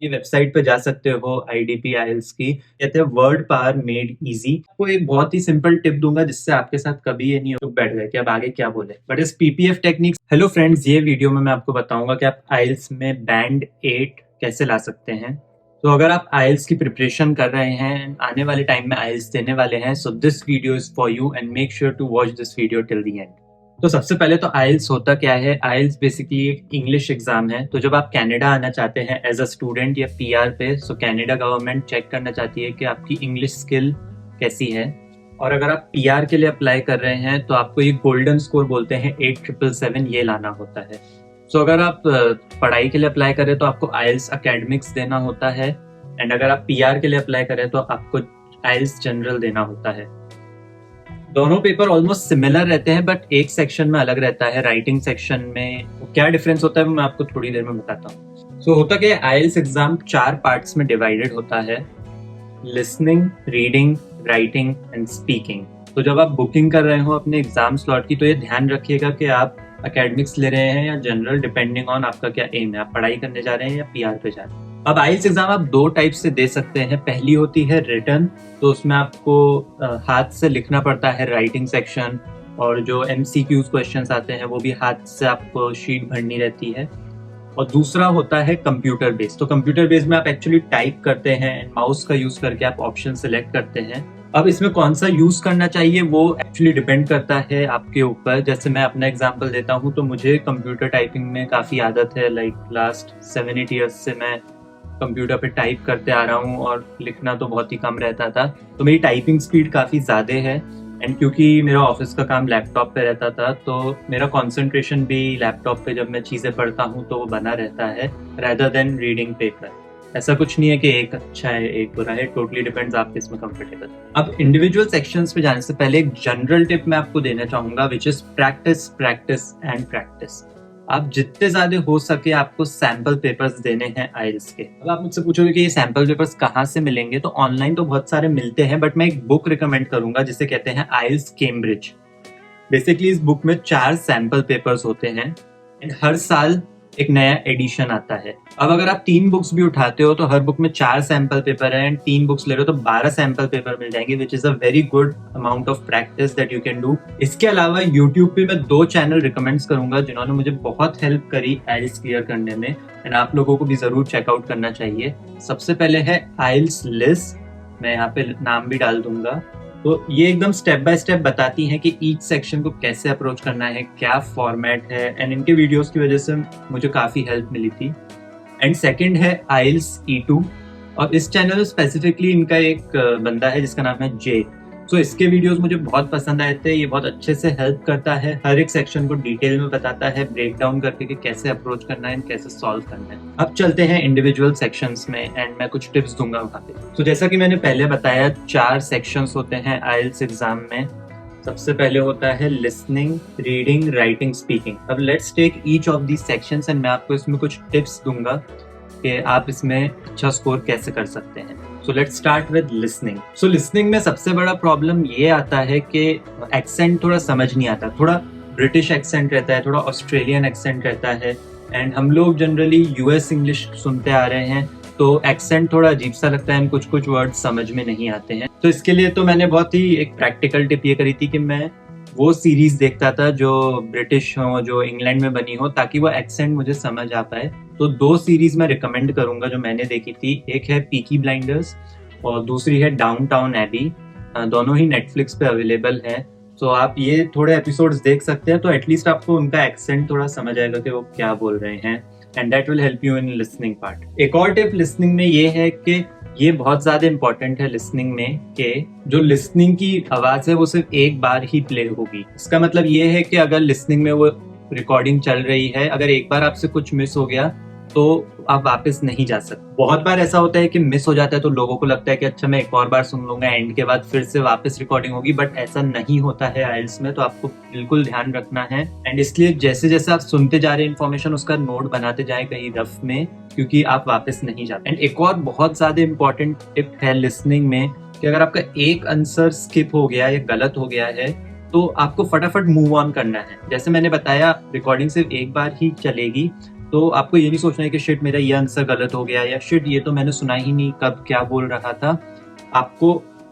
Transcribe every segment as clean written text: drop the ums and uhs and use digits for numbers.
ये वेबसाइट पे जा सकते हो आईडीपी आईएलटीएस की, कहते हैं वर्ड पावर मेड इजी। आपको एक बहुत ही सिंपल टिप दूंगा जिससे आपके साथ कभी ये नहीं हो बैठ जाए कि अब आगे क्या बोले, बट इस पीपीएफ टेक्निक्स। हेलो फ्रेंड्स, ये वीडियो में मैं आपको बताऊंगा कि आप आईएलटीएस में बैंड 8 कैसे ला सकते हैं। तो अगर आप आईएलटीएस की प्रिपरेशन कर रहे हैं, आने वाले टाइम में आईएलटीएस देने वाले हैं, so this video is for you and make sure to watch this video till the end. तो सबसे पहले तो आईएलटीएस होता क्या है? आईएलटीएस बेसिकली एक इंग्लिश एग्जाम है। तो जब आप कनाडा आना चाहते हैं एज अ स्टूडेंट या पीआर पे, सो कनाडा गवर्नमेंट चेक करना चाहती है कि आपकी इंग्लिश स्किल कैसी है। और अगर आप पीआर के लिए अप्लाई कर रहे हैं तो आपको ये गोल्डन स्कोर बोलते हैं 8777, ये लाना होता है। सो अगर आप पढ़ाई के लिए अप्लाई करें तो आपको आईएलटीएस एकेडमिक्स देना होता है, एंड अगर आप पीआर के लिए अप्लाई करें तो आपको आईएलटीएस जनरल देना होता है। दोनों पेपर ऑलमोस्ट सिमिलर रहते हैं, बट एक सेक्शन में अलग रहता है। राइटिंग सेक्शन में क्या डिफरेंस होता है वो मैं आपको थोड़ी देर में बताता हूँ। सो होता क्या है, आईएलटीएस एग्जाम 4 पार्ट्स में डिवाइडेड होता है: listening, reading, writing and speaking. तो जब आप बुकिंग कर रहे हो अपने एग्जाम स्लॉट की, तो ये ध्यान रखिएगा कि आप एकेडमिक्स ले रहे हैं या जनरल, डिपेंडिंग ऑन आपका क्या एम है, आप पढ़ाई करने जा रहे हैं या पीआर पे जा रहे हैं। अब आईएलटीएस एग्जाम आप 2 टाइप से दे सकते हैं। पहली होती है रिटन, तो उसमें आपको हाथ से लिखना पड़ता है राइटिंग सेक्शन, और जो एमसीक्यूज क्वेश्चंस आते हैं वो भी हाथ से आपको शीट भरनी रहती है। और दूसरा होता है कंप्यूटर बेस्ड। तो कंप्यूटर बेस्ड में आप एक्चुअली टाइप करते हैं एंड माउस का यूज करके आप ऑप्शन सेलेक्ट करते हैं। अब इसमें कौन सा यूज करना चाहिए वो एक्चुअली डिपेंड करता है आपके ऊपर। जैसे मैं अपना एग्जांपल देता हूँ, तो मुझे कंप्यूटर टाइपिंग में काफी आदत है। लाइक लास्ट 7-8 ईयर्स से मैं कंप्यूटर पे टाइप करते आ रहा हूँ और लिखना तो बहुत ही कम रहता था। तो मेरी टाइपिंग स्पीड काफी ज्यादा है, एंड क्योंकि मेरा ऑफिस का काम लैपटॉप पे रहता था, तो मेरा कंसंट्रेशन भी लैपटॉप पे जब मैं चीजें पढ़ता हूँ तो वो बना रहता है, rather देन रीडिंग पेपर। ऐसा कुछ नहीं है कि एक अच्छा है एक बुरा है, टोटली डिपेंड्स आप इसमें कंफर्टेबल। अब इंडिविजुअल सेक्शंस पे जाने से पहले एक जनरल टिप मैं आपको देना चाहूंगा, which is practice practice and practice. आप जितने ज्यादा हो सके आपको सैंपल पेपर्स देने हैं आईएलटीएस के। अब आप मुझसे पूछोगे कि ये सैंपल पेपर्स कहाँ से मिलेंगे, तो ऑनलाइन तो बहुत सारे मिलते हैं, बट मैं एक बुक रिकमेंड करूंगा जिसे कहते हैं आईएलटीएस कैम्ब्रिज। बेसिकली इस बुक में 4 सैंपल पेपर्स होते हैं, एंड हर साल एक नया एडिशन आता है। अब अगर आप 3 बुक्स भी उठाते हो तो हर बुक में 4 सैंपल पेपर है, एंड 3 बुक्स ले रहे हो तो 12 सैंपल पेपर मिल जाएंगे, which is a very good amount of practice that you can do. इसके अलावा यूट्यूब पे मैं 2 चैनल रिकमेंड करूंगा जिन्होंने मुझे बहुत हेल्प करी आईएलटीएस क्लियर करने में, एंड आप लोगों को भी जरूर चेकआउट करना चाहिए। सबसे पहले है आईएलटीएस लिस्ट, मैं यहाँ पे नाम भी डाल दूंगा। तो ये एकदम स्टेप बाय स्टेप बताती हैं कि ईच सेक्शन को कैसे अप्रोच करना है, क्या फॉर्मेट है, एंड इनके वीडियोस की वजह से मुझे काफी हेल्प मिली थी। एंड सेकंड है आईएलटीएस E2, और इस चैनल में स्पेसिफिकली इनका एक बंदा है जिसका नाम है जे। सो इसके वीडियोस मुझे बहुत पसंद आए थे। ये बहुत अच्छे से हेल्प करता है, हर एक सेक्शन को डिटेल में बताता है, ब्रेक डाउन करके कि कैसे अप्रोच करना है, कैसे सॉल्व करना है। अब चलते हैं इंडिविजुअल सेक्शंस में, एंड मैं कुछ टिप्स दूंगा वहाँ पे। तो जैसा कि मैंने पहले बताया, 4 सेक्शंस होते हैं आईएलटीएस एग्जाम में। सबसे पहले होता है लिसनिंग, रीडिंग, राइटिंग, स्पीकिंग। अब let's take each of these sections, and मैं आपको इसमें कुछ टिप्स दूंगा कि आप इसमें अच्छा स्कोर कैसे कर सकते हैं। So let's start with listening. So listening में सबसे बड़ा प्रॉब्लम ये आता है कि एक्सेंट थोड़ा समझ नहीं आता। थोड़ा ब्रिटिश एक्सेंट रहता है, थोड़ा ऑस्ट्रेलियन एक्सेंट रहता है, एंड हम लोग जनरली यूएस इंग्लिश सुनते आ रहे हैं, तो एक्सेंट थोड़ा अजीब सा लगता है, कुछ कुछ वर्ड समझ में नहीं आते हैं। तो इसके लिए तो मैंने बहुत ही एक प्रैक्टिकल टिप ये करी थी कि मैं वो सीरीज देखता था जो ब्रिटिश हो, जो इंग्लैंड में बनी हो, ताकि वो एक्सेंट मुझे समझ आ पाए। तो 2 सीरीज मैं रिकमेंड करूंगा जो मैंने देखी थी। एक है पीकी ब्लाइंडर्स और दूसरी है डाउनटाउन एबी। दोनों ही नेटफ्लिक्स पे अवेलेबल है। तो आप ये थोड़े एपिसोड्स देख सकते हैं, तो एटलीस्ट आपको उनका एक्सेंट थोड़ा समझ आएगा कि वो क्या बोल रहे हैं, and that will help you in listening part. एक और टिप लिसनिंग में ये है कि ये बहुत ज्यादा इंपॉर्टेंट है लिसनिंग में कि जो लिसनिंग की आवाज है वो सिर्फ एक बार ही प्ले होगी। इसका मतलब ये है कि अगर लिसनिंग में वो रिकॉर्डिंग चल रही है, अगर एक बार आपसे कुछ मिस हो गया तो आप वापस नहीं जा सकते। बहुत बार ऐसा होता है कि मिस हो जाता है तो लोगों को लगता है कि अच्छा मैं एक और बार सुन लूंगा, एंड के बाद फिर से वापस रिकॉर्डिंग होगी, बट ऐसा नहीं होता है आईएलटीएस में। तो आपको बिल्कुल ध्यान रखना है, एंड इसलिए जैसे जैसे आप सुनते जा रहे हैं इन्फॉर्मेशन, उसका नोट बनाते जाए कहीं रफ में, क्योंकि आप वापस नहीं जाते। एंड एक और बहुत ज्यादा इंपॉर्टेंट टिप है लिसनिंग में कि अगर आपका एक आंसर स्किप हो गया या गलत हो गया है तो आपको फटाफट मूव ऑन करना है। जैसे मैंने बताया, रिकॉर्डिंग सिर्फ एक बार ही चलेगी, तो आपको ये नहीं सोचना है कि शिट मेरा ये आंसर गलत हो गया या शिट ये तो मैंने सुना ही नहीं कब क्या बोल रहा था।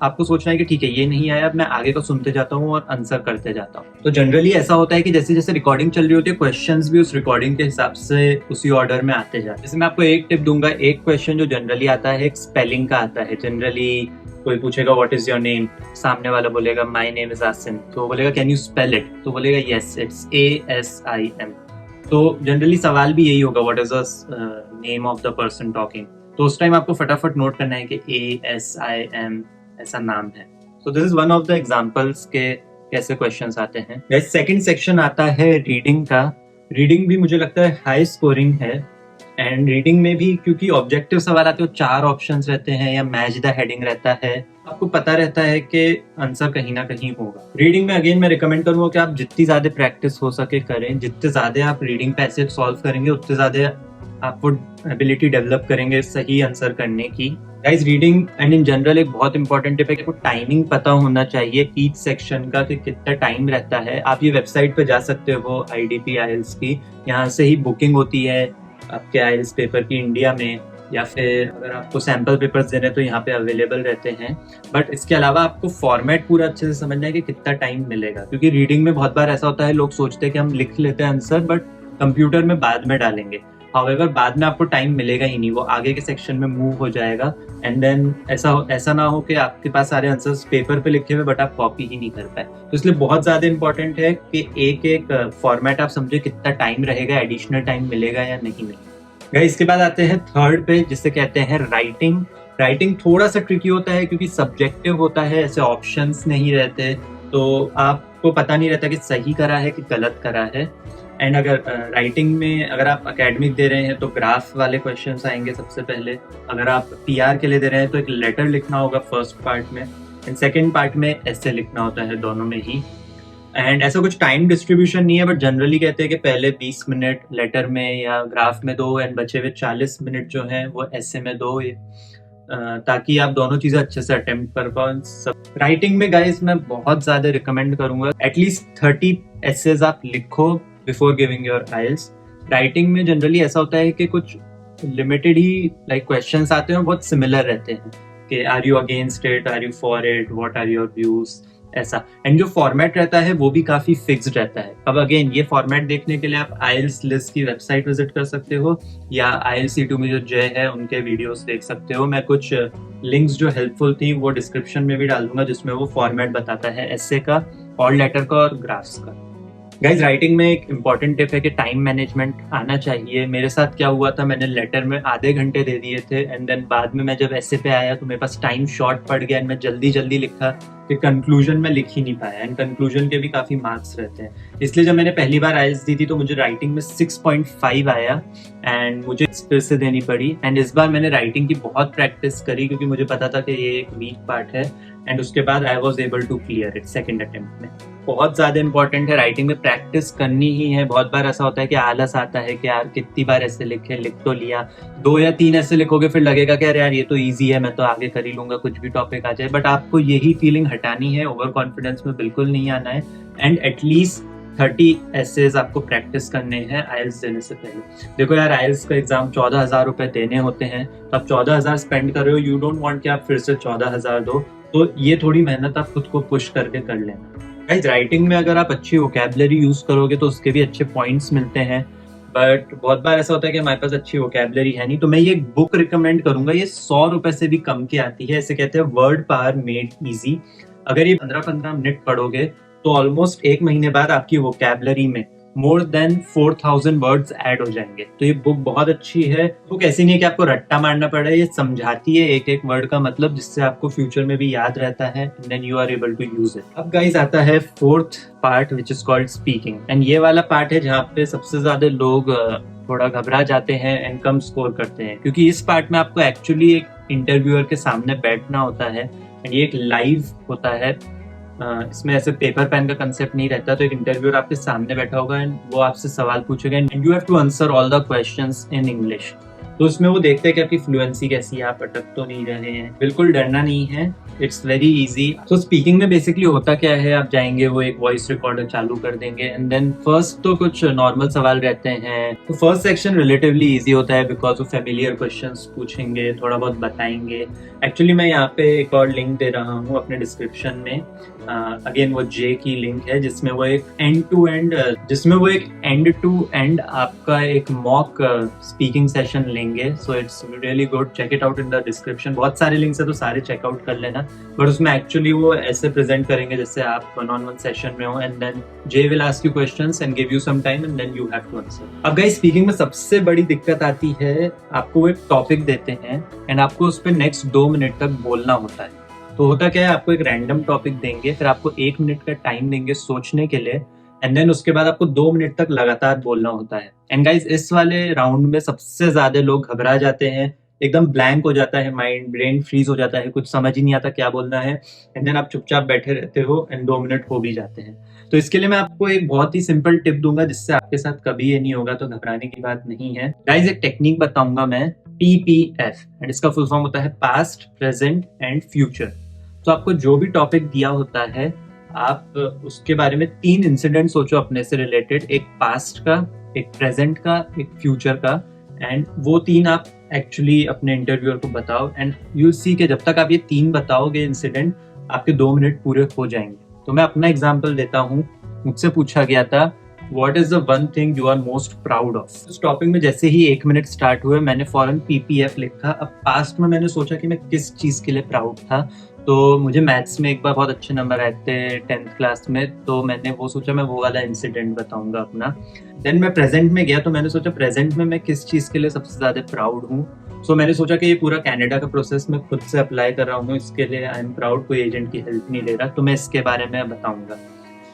आपको सोचना है कि ठीक है ये नहीं आया, अब मैं आगे का सुनते जाता हूँ और आंसर करते जाता हूँ। तो जनरली ऐसा होता है कि जैसे जैसे रिकॉर्डिंग चल रही होती है क्वेश्चंस भी उस रिकॉर्डिंग के हिसाब से उसी ऑर्डर में आते जाते हैं। जैसे मैं आपको एक टिप दूंगा, एक क्वेश्चन जो जनरली आता है एक स्पेलिंग का आता है। जनरली कोई पूछेगा व्हाट इज योर नेम, सामने वाला बोलेगा माय नेम इज आसिम, तो बोलेगा कैन यू स्पेल इट, तो बोलेगा यस इट्स ASIM। तो जनरली सवाल भी यही होगा what is the name of the person talking, तो उस टाइम आपको फटाफट नोट करना है कि ASIM ऐसा नाम है। सो this is one of the examples के कैसे क्वेश्चंस आते हैं। गाइस सेकंड सेक्शन आता है रीडिंग का। रीडिंग भी मुझे लगता है हाई स्कोरिंग है, एंड रीडिंग में भी क्योंकि ऑब्जेक्टिव सवाल आते हैं 4 ऑप्शंस रहते हैं या मैच द हेडिंग रहता है, आपको पता रहता है कि आंसर कहीं ना कहीं होगा। रीडिंग में अगेन मैं रिकमेंड करूंगा कि आप जितनी ज्यादा प्रैक्टिस हो सके करें। जितने ज्यादा आप रीडिंग पैसेज सॉल्व करेंगे उतने ज्यादा आपको एबिलिटी डेवलप करेंगे सही आंसर करने की। Guys reading and in general एक बहुत इंपॉर्टेंट टिप है कि आपको टाइमिंग पता होना चाहिए ईच सेक्शन का कि कितना टाइम रहता है। आप ये वेबसाइट पे जा सकते हो IDP IELTS की, यहाँ से ही बुकिंग होती है आपके IELTS पेपर की इंडिया में, या फिर अगर आपको सैम्पल पेपर्स देने तो यहाँ पे अवेलेबल रहते हैं। बट इसके अलावा आपको फॉर्मेट पूरा अच्छे से समझना है कि कितना टाइम मिलेगा, क्योंकि रीडिंग में बहुत बार ऐसा होता है लोग सोचते हैं कि हम लिख लेते हैं आंसर बट कंप्यूटर में बाद में डालेंगे। हाउएवर बाद में आपको टाइम मिलेगा ही नहीं, वो आगे के सेक्शन में मूव हो जाएगा। एंड देन ऐसा ना हो कि आपके पास सारे आंसर्स पेपर पे लिखे हुए बट आप कॉपी ही नहीं कर पाए। तो इसलिए बहुत ज्यादा इंपॉर्टेंट है कि एक एक फॉर्मेट आप समझे कितना टाइम रहेगा, एडिशनल टाइम मिलेगा या नहीं मिलेगा। इसके बाद आते हैं थर्ड पे जिसे कहते हैं राइटिंग। राइटिंग थोड़ा सा ट्रिकी होता है क्योंकि सब्जेक्टिव होता है, ऐसे ऑप्शंस नहीं रहते, तो आपको पता नहीं रहता कि सही करा है कि गलत करा है। एंड अगर राइटिंग में अगर आप एकेडमिक दे रहे हैं तो ग्राफ वाले क्वेश्चंस आएंगे सबसे पहले। अगर आप PR के लिए दे रहे हैं तो एक लेटर लिखना होगा फर्स्ट पार्ट में, एंड सेकेंड पार्ट में ऐसे लिखना होता है, दोनों में ही। एंड ऐसा कुछ टाइम डिस्ट्रीब्यूशन नहीं है, बट जनरली कहते हैं कि पहले 20 मिनट लेटर में या ग्राफ में दो एंड बचे हुए 40 मिनट जो हैं वो ऐसे में दो, ताकि आप दोनों चीजें अच्छे से अटेम्प्ट कर पाओ। राइटिंग में गाइस मैं बहुत ज्यादा रिकमेंड करूंगा एटलीस्ट 30 एसेज आप लिखो before giving your IELTS। Writing में जनरली ऐसा होता है कि कुछ लिमिटेड ही क्वेश्चंस आते हैं, बहुत सिमिलर रहते हैं कि are you against it, are you for it, what are your views, ऐसा। एंड जो फॉर्मेट रहता है वो भी काफी फिक्स्ड रहता है। अब अगेन ये फॉर्मेट देखने के लिए आप IELTS लिस्ट की वेबसाइट विजिट कर सकते हो, या IELTS C2 में जो जय है उनके वीडियोस देख सकते हो। मैं कुछ लिंक्स जो हेल्पफुल थी वो डिस्क्रिप्शन में भी डाल दूंगा, जिसमें वो फॉर्मेट बताता है एसे का, ऑल लेटर का और ग्राफ्स का। गाइज राइटिंग में एक इम्पॉर्टेंट टिप है कि टाइम मैनेजमेंट आना चाहिए। मेरे साथ क्या हुआ था, मैंने लेटर में आधे घंटे दे दिए थे एंड देन बाद में मैं जब ऐसे पे आया तो मेरे पास टाइम शॉर्ट पड़ गया एंड मैं जल्दी जल्दी लिखा कि कंक्लूजन में लिख ही नहीं पाया, एंड कंक्लूजन के भी काफी मार्क्स रहते हैं। इसलिए जब मैंने पहली बार IELTS दी थी तो मुझे राइटिंग में 6.5 आया एंड मुझे फिर से देनी पड़ी। एंड इस बार मैंने राइटिंग की बहुत प्रैक्टिस करी क्योंकि मुझे पता था कि ये एक वीक पार्ट है, एंड उसके बाद I was able to clear it second attempt में। बहुत ज्यादा इंपॉर्टेंट है, राइटिंग में प्रैक्टिस करनी ही है। बहुत बार ऐसा होता है कि आलस आता है कि यार कितनी बार ऐसे लिख तो लिया, 2 या 3 ऐसे लिखोगे फिर लगेगा कि यार ये तो इजी है, मैं तो आगे कर ही लूंगा कुछ भी टॉपिक आ जाए। बट आपको यही फीलिंग हटानी है, ओवर कॉन्फिडेंस में बिल्कुल नहीं आना है, एंड एटलीस्ट 30 एसेज आपको प्रैक्टिस करने हैं IELTS देने से पहले। देखो यार IELTS का एग्जाम 14,000 रुपए देने होते हैं, तो आप 14,000 स्पेंड कर रहे हो, यू डोंट वांट कि आप फिर से 14,000 दो, तो ये थोड़ी मेहनत आप खुद को पुश करके कर लेना। गाइस राइटिंग में अगर आप अच्छी वोकैबुलरी यूज करोगे तो उसके भी अच्छे पॉइंट्स मिलते हैं, बट बहुत बार ऐसा होता है कि हमारे पास अच्छी वोकैबुलरी है नहीं। तो मैं ये बुक रिकमेंड करूंगा, ये 100 रुपए से भी कम की आती है, इसे कहते हैं वर्ड पावर मेड इजी। अगर ये 15-15 मिनट पढ़ोगे तो ऑलमोस्ट 1 महीने बाद आपकी वोकैबुलरी में मोर देन 4,000 वर्ड्स ऐड हो जाएंगे। तो ये बुक बहुत अच्छी है। बुक ऐसी नहीं है कि आपको रट्टा मारना पड़े, ये समझाती है एक एक वर्ड का मतलब, जिससे आपको फ्यूचर में भी याद रहता है, then you are able to use it. अब गाइस आता है 4th part which is called speaking, and ये वाला पार्ट है जहाँ पे सबसे ज्यादा लोग थोड़ा घबरा जाते हैं एंड कम स्कोर करते हैं, क्योंकि इस पार्ट में आपको एक्चुअली एक इंटरव्यूअर के सामने बैठना होता है एंड ये एक लाइव होता है। इसमें ऐसे पेपर पेन का कंसेप्ट नहीं रहता। तो एक इंटरव्यूअर आपके सामने बैठा होगा एंड वो आपसे सवाल पूछेगा and you have to answer all the questions in English. तो उसमें वो देखते हैं कि आपकी फ्लुएंसी कैसी है, आप अटक तो नहीं रहे हैं। बिल्कुल डरना नहीं है, इट्स वेरी इजी। तो स्पीकिंग में बेसिकली होता क्या है, आप जाएंगे, वो एक वॉइस रिकॉर्डर चालू कर देंगे एंड देन फर्स्ट तो कुछ नॉर्मल सवाल रहते हैं। तो फर्स्ट सेक्शन रिलेटिवली इजी होता है बिकॉज वो फेमिलियर क्वेश्चंस पूछेंगे, थोड़ा बहुत बताएंगे। एक्चुअली मैं यहाँ पे एक और लिंक दे रहा हूँ अपने डिस्क्रिप्शन में, अगेन वो जे की लिंक है जिसमें वो एक एंड टू एंड आपका एक मॉक स्पीकिंग सेशन लेंगे। So it's really good, check it out in the description. बहुत सारे लिंक्स है तो सारे चेकआउट कर लेना, बट उसमें एक्चुअली वो ऐसे प्रेजेंट करेंगे जैसे आप 1-on-1 सेशन में हो and then they will ask you questions and give you some time and then you have to answer. अब गाइस स्पीकिंग में सबसे बड़ी दिक्कत आती है, आपको वो एक टॉपिक देते हैं एंड आपको उस पर नेक्स्ट 2 मिनट तक बोलना होता है। तो होता क्या है, आपको एक रैंडम टॉपिक देंगे, फिर आपको 1 मिनट का टाइम देंगे सोचने के लिए एंड देन उसके बाद आपको 2 मिनट तक लगातार बोलना होता है। एंड गाइस इस वाले राउंड में सबसे ज्यादा लोग घबरा जाते हैं, एकदम ब्लैंक हो जाता है माइंड, ब्रेन फ्रीज हो जाता है, कुछ समझ ही नहीं आता क्या बोलना है एंड देन आप चुपचाप बैठे रहते हो एंड 2 मिनट हो भी जाते हैं। तो इसके लिए मैं आपको एक बहुत ही सिंपल टिप दूंगा जिससे आपके साथ कभी ये नहीं होगा, तो घबराने की बात नहीं है। गाइस एक टेक्निक बताऊंगा मैं, PPF, एंड इसका फुल फॉर्म होता है पास्ट, प्रेजेंट एंड फ्यूचर। तो आपको जो भी टॉपिक दिया होता है, आप उसके बारे में 3 इंसिडेंट सोचो अपने से रिलेटेड, एक पास्ट का, एक प्रेजेंट का, एक फ्यूचर का, एंड वो 3 आप एक्चुअली अपने इंटरव्यूअर को बताओ एंड यू सी कि जब तक आप ये 3 बताओगे इंसिडेंट, आपके 2 मिनट पूरे हो जाएंगे। तो मैं अपना एग्जांपल देता हूँ। मुझसे पूछा गया था what is the one thing you are most proud of. इस टॉपिक में जैसे ही 1 मिनट स्टार्ट हुए मैंने फौरन PPF लिखा। अब पास्ट में मैंने सोचा कि मैं किस चीज के लिए प्राउड था, तो मुझे मैथ्स में एक बार बहुत अच्छे नंबर आए थे 10th क्लास में, तो मैंने वो सोचा मैं वो वाला इंसिडेंट बताऊंगा अपना। देन मैं प्रेजेंट में गया तो मैंने सोचा प्रेजेंट में मैं किस चीज़ के लिए सबसे ज़्यादा प्राउड हूँ। सो मैंने सोचा कि ये पूरा कनाडा का प्रोसेस मैं खुद से अप्लाई कर रहा हूँ, इसके लिए आई एम प्राउड, कोई एजेंट की हेल्प नहीं ले रहा, तो मैं इसके बारे में बताऊंगा।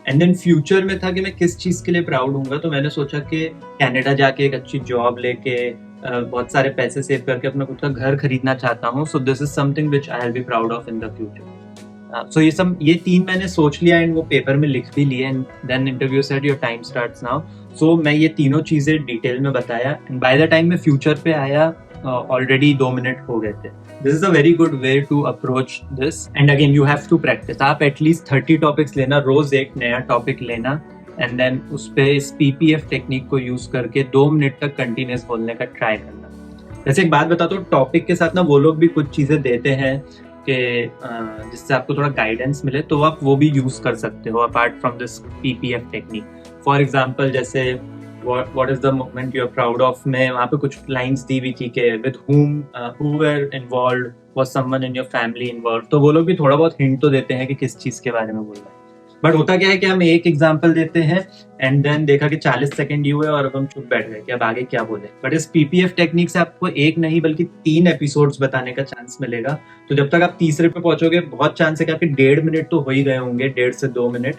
एंड देन फ्यूचर में था कि मैं किस चीज़ के लिए प्राउड हूँ, तो मैंने सोचा कि कनाडा जाके एक अच्छी जॉब लेके बहुत सारे पैसे सेव करके अपना खुद का घर खरीदना चाहता हूँ। So this is something which I will be proud of in the future. So ये 3 मैंने सोच लिया एंड वो पेपर में लिख भी लिए and then interview said your time starts now. So मैं ये तीनों चीजें डिटेल में बताया एंड बाय द टाइम मैं फ्यूचर पे आया ऑलरेडी 2 मिनट हो गए थे। This is a very good way to approach this and again you have to practise. आप एटलीस्ट 30 टॉपिक्स लेना, रोज एक नया टॉपिक लेना एंड देन उस पे इस PPF टेक्निक को यूज करके 2 मिनट तक कंटिन्यूस बोलने का ट्राई करना। जैसे एक बात बताता हूँ, टॉपिक के साथ ना वो लोग भी कुछ चीजें देते हैं कि जिससे आपको थोड़ा गाइडेंस मिले, तो आप वो भी यूज कर सकते हो apart from this PPF technique. For example जैसे what is the moment you're proud of में वहाँ पे कुछ लाइंस दी हुई थी कि with who were involved, was someone in your family involved, तो वो लोग भी थोड़ा बहुत हिंट तो देते हैं कि किस चीज के बारे में बोल रहे हैं। बट होता क्या है कि हम एक एग्जाम्पल देते हैं एंड देन देखा कि 40 सेकंड ही हुए और अब हम चुप बैठ गए कि अब आगे क्या बोले। बट इस PPF टेक्निक से आपको एक नहीं बल्कि 3 एपिसोड्स बताने का चांस मिलेगा। तो जब तक आप तीसरे पे पहुंचोगे बहुत चांस है कि आपके 1.5 मिनट तो हो ही गए होंगे, 1.5 से 2 मिनट,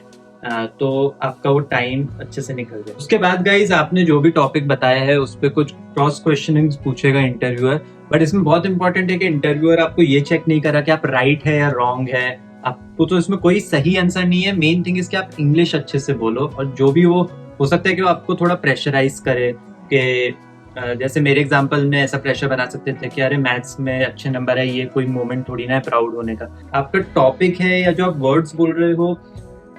तो आपका वो टाइम अच्छे से निकल जाए। उसके बाद गाइज आपने जो भी टॉपिक बताया है उस पर कुछ क्रॉस क्वेश्चनिंग पूछेगा इंटरव्यूअर। बट इसमें बहुत इंपॉर्टेंट है कि इंटरव्यूअर आपको ये चेक नहीं करा कि आप राइट है या रॉन्ग है, आपको तो इसमें कोई सही आंसर नहीं है। मेन थिंग इज कि आप इंग्लिश अच्छे से बोलो, और जो भी वो हो सकता है कि वो आपको थोड़ा प्रेशराइज करे कि जैसे मेरे एग्जांपल में ऐसा प्रेशर बना सकते थे कि अरे मैथ्स में अच्छे नंबर है, ये कोई मोमेंट थोड़ी ना है प्राउड होने का। आपका टॉपिक है या जो आप वर्ड्स बोल रहे हो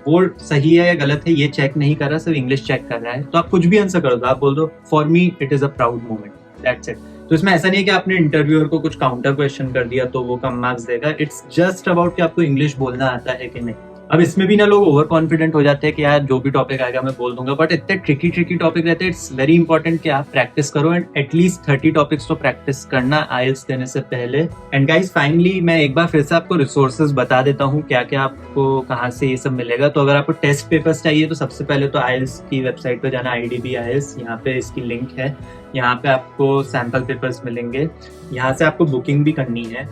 वो सही है या गलत है ये चेक नहीं कर रहा, सिर्फ इंग्लिश चेक कर रहा है, तो आप कुछ भी आंसर कर दो। आप बोल दो for me it is a proud moment, that's it. तो इसमें ऐसा नहीं है कि आपने इंटरव्यूअर को कुछ काउंटर क्वेश्चन कर दिया तो वो कम मार्क्स देगा। इट्स जस्ट अबाउट कि आपको इंग्लिश बोलना आता है कि नहीं। अब इसमें भी ना लोग ओवर कॉन्फिडेंट हो जाते हैं कि यार जो भी टॉपिक आएगा मैं बोल दूंगा, बट इतने ट्रिकी टॉपिक रहते हैं। इट्स वेरी इंपॉर्टेंट कि आप प्रैक्टिस करो एंड एटलीस्ट 30 टॉपिक्स तो प्रैक्टिस करना IELTS देने से पहले। एंड गाइस फाइनली मैं एक बार फिर से आपको रिसोर्सेज बता देता हूँ क्या क्या आपको कहाँ से ये सब मिलेगा। तो अगर आपको टेस्ट पेपर्स चाहिए तो सबसे पहले तो IELTS की वेबसाइट पर जाना, IDP IELTS, यहाँ पे इसकी लिंक है। यहाँ पे आपको सैम्पल पेपर्स मिलेंगे, यहाँ से आपको बुकिंग भी करनी है।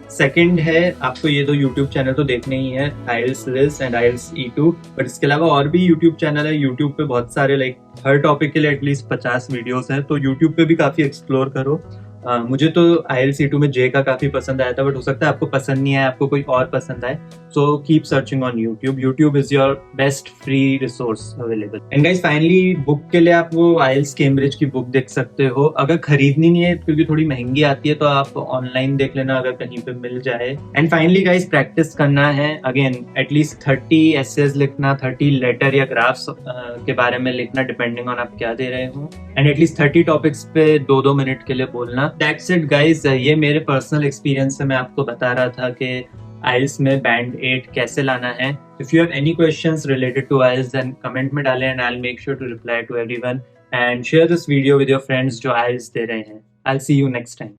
सेकंड है आपको ये 2 YouTube चैनल तो देखने ही है, IELTS Liz and IELTS E2, but इसके अलावा और भी YouTube चैनल है। YouTube पे बहुत सारे हर टॉपिक के लिए एटलीस्ट 50 वीडियोस हैं, तो YouTube पे भी काफी एक्सप्लोर करो। मुझे तो IELTS-C2 में जे का काफी पसंद आया था, बट हो सकता है आपको पसंद नहीं आए, आपको कोई और पसंद आए। So keep searching on YouTube. YouTube is your best free resource available. And guys finally book के लिए आप वो IELTS कैम्ब्रिज की बुक देख सकते हो। अगर खरीदनी नहीं है क्योंकि थोड़ी महंगी आती है तो आप ऑनलाइन देख लेना अगर कहीं पे मिल जाए। एंड फाइनली गाइस प्रैक्टिस करना है, अगेन एटलीस्ट 30 एसेज लिखना, 30 लेटर या ग्राफ्स के बारे में लिखना, डिपेंडिंग ऑन आप क्या दे रहे हो। एंड एटलीस्ट 30 टॉपिक्स पे 2-2 मिनट के लिए बोलना। दैट्स इट गाइस, ये मेरे पर्सनल एक्सपीरियंस से मैं आपको बता रहा था कि IELTS में बैंड 8 कैसे लाना है। If you have any questions related to IELTS then comment में डालें and I will make sure to reply to everyone and share this video with your friends जो IELTS दे रहे हैं। I will see you next time.